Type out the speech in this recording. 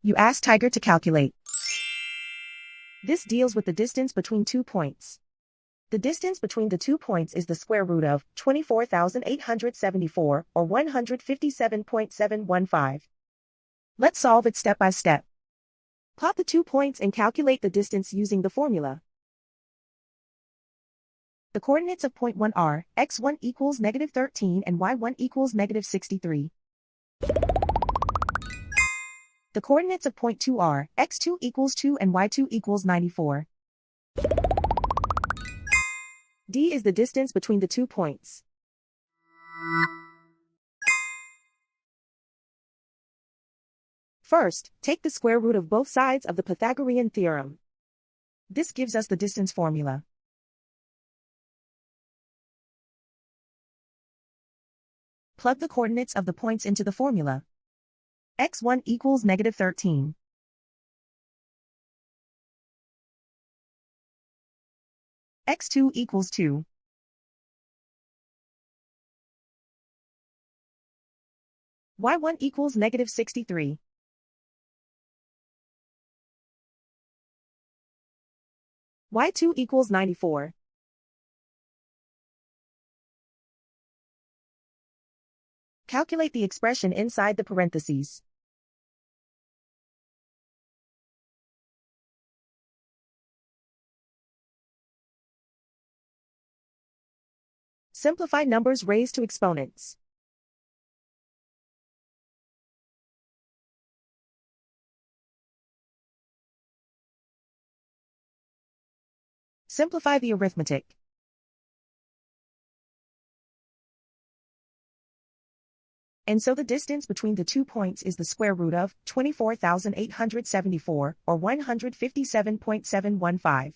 You ask Tiger to calculate. This deals with the distance between 2 points. The distance between the 2 points is the square root of 24,874, or 157.715. Let's solve it step by step. Plot the 2 points and calculate the distance using the formula. The coordinates of point 1 are x1 equals -13 and y1 equals -63. The coordinates of point 2 are x2 equals 2 and y2 equals 94. D is the distance between the 2 points. First, take the square root of both sides of the Pythagorean theorem. This gives us the distance formula. Plug the coordinates of the points into the formula. x1 equals -13. x2 equals 2. y1 equals -63. y2 equals 94. Calculate the expression inside the parentheses. Simplify numbers raised to exponents. Simplify the arithmetic. And so the distance between the 2 points is the square root of 24,874, or 157.715.